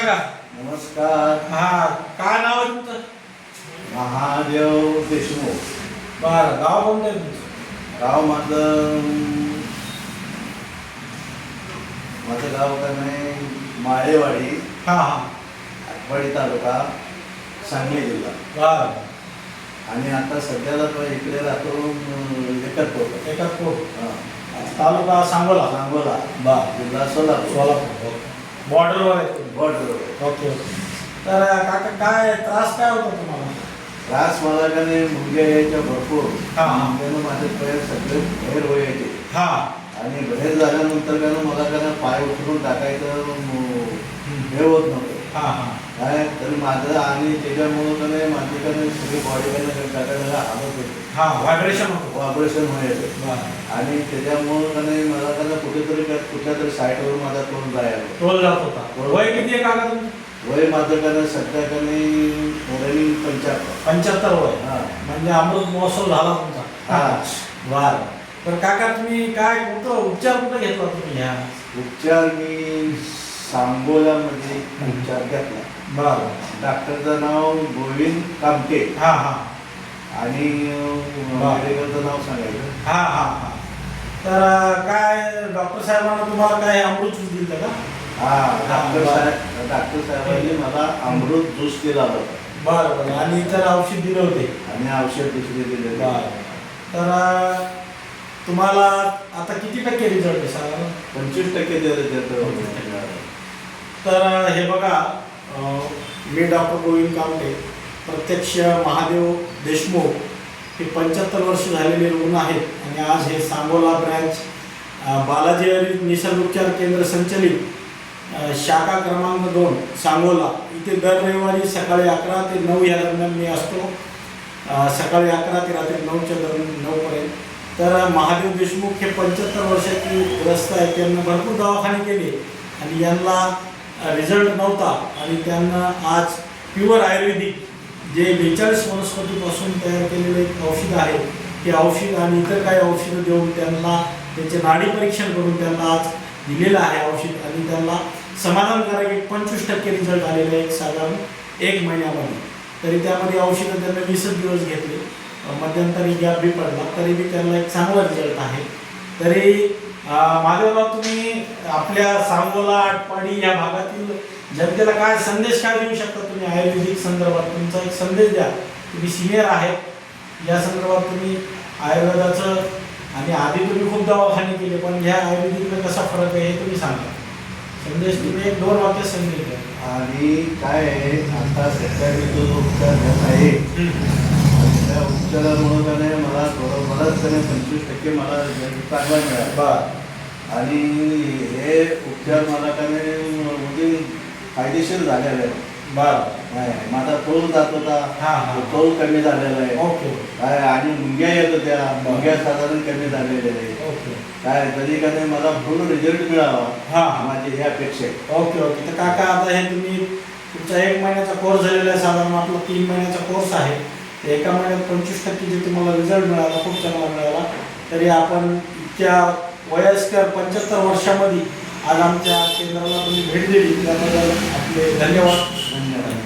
काका. नमस्कार. हा, काय नाव आहे तुमचं? महादेव देशमुख. बरं, गाव कोणतं आहे तुमचं? गाव माझं गाव काय नाही माळेवाडी, हा हा. आटपाडी तालुका, सांगली जिल्हा. बरं. आणि आता सध्याला तो इकडे राहतो एकतपूर. एकतपूर. हां. तालुका सांगोला. सांगोला. बरं. जिल्हा सोलापूर. सोलापूर. बॉर्डरवर आहे तुम्ही. बॉर्डर. Okay okay. तर काका काय त्रास काय होता तुम्हाला? त्रास मला का नाही मुंग्या यायच्या भरपूर. हां, हां. मुंग्यानं माझे पाय सगळे बाहेर व्हायचे. हा. आणि बाहेर झाल्यानंतर का ना मला का ना पाय उचलून टाकायचं हे होत नव्हतं. हा हा. काय तर माझं आणि त्याच्यामुळं का नाही माझी का नाही सगळी बॉडी टाकायला हालत होते. हा, व्हायब्रेशन होतं. ऑपरेशन व्हायचं. बरं. आणि त्याच्यामुळं का नाही मला का नाही कुठल्या तरी साईडवर माझा तोंड जायला. टोल जात होता. वय किती आहे काका तुमचं? वय माझं का नाही सध्या का नाही रनिंग 75. 75 वय. हां. म्हणजे अमृत महोत्सव झाला तुमचा. हां. बरं. तर काका तुम्ही काय कुठं उपचार कुठं घेतला तुम्ही ह्या? उपचार मी सांगोल्यामध्ये उपचार घेतला. बरं. डॉक्टरचं नाव गोविंद कामटे. हा हा. आणि मेडिकलचं नाव सांगायचं. हा हा हा. तर काय डॉक्टर साहेबांना तुम्हाला काय अमृत ज्यूस दिलं का? डॉक्टर साहेबांनी मला अमृत ज्यूस दिला होता. बरं बरं. आणि इतर औषध दिले होते. आणि औषध दुसरे दिले. बरं. तर तुम्हाला आता किती टक्के रिझल्ट आहे साधारण? 25% दिले. तर हे बघा, मी डॉक्टर गोविंद कामटे, प्रत्यक्ष महादेव देशमुख हे 75 वर्ष झालेले रुग्ण आहेत. आणि आज हे सांगोला ब्रँच बालाजी निसर्गोपचार केंद्र संचलित शाखा क्रमांक 2 सांगोला इथे दर रविवारी सकाळी 11 ते 9 या दरम्यान मी असतो. सकाळी 11 ते रात्री 9च्या दरम्यान 9पर्यंत. तर महादेव देशमुख हे 75 वर्षाची ग्रस्त आहेत. त्यांना भरपूर दवाखाने केले आणि यांना रिझल्ट नव्हता. आणि त्यांना आज प्युअर आयुर्वेदिक जे 42 वनस्पतीपासून तयार केलेले एक औषध आहे, ते औषध आणि इतर काही औषधं देऊन त्यांना त्यांचे नाडी परीक्षण करून त्यांना आज दिलेलं आहे औषध. आणि त्यांना समाधानकारक एक 25% रिझल्ट आलेला आहे साधारण 1 महिन्यामध्ये. तरी त्यामध्ये औषधं त्यांना 20 दिवस घेतले, मध्यंतरी गॅप बी पडला, तरी बी त्यांना एक चांगला रिझल्ट आहे. तरी महादेवराव, तुम्ही आपल्या सांगोला आटपाडी या भागातील जनतेला काय संदेश काय देऊ शकता तुम्ही आयुर्वेदिक संदर्भात? तुमचा एक संदेश द्या. तुम्ही सिनियर आहेत, या संदर्भात तुम्ही आयुर्वेदाचं आणि आधी तुम्ही खूप दवाखाने केले, पण ह्या आयुर्वेदिकला कसा फरक आहे हे तुम्ही सांगा. संदेश तुम्ही 1-2 वाक्यात संदेश द्या. आणि काय आहे, आता सध्या मी जो उपचार घेत आहे त्या उपचारामुळं का नाही मला बराच 25% मला चांगला मिळाला. बरं. आणि हे उपचार मला का नाही म्हणजे फायदेशीर झालेला आहे. बरं. माझा तोल जात होता, हां हां. तोल कमी झालेला आहे. ओके काय आणि मुंग्या येत होत्या, मुंग्या साधारण कमी झालेल्या आहे. ओके. काय तरी का नाही मला फुल रिझल्ट मिळावा हां. माझी ह्या अपेक्षा. Okay okay. तर काका, आता हे तुम्ही तुमचा 1 महिन्याचा कोर्स झालेला आहे, साधारण आपला 3 महिन्याचा कोर्स आहे. तर एका महिन्यात 25% जे तुम्हाला रिझल्ट मिळाला, खूप चांगला मिळाला. तरी आपण इतक्या वयस्कर 75 वर्षामध्ये आज आमच्या केंद्राला तुम्ही भेट दिली, त्याबद्दल आपले धन्यवाद. धन्यवाद.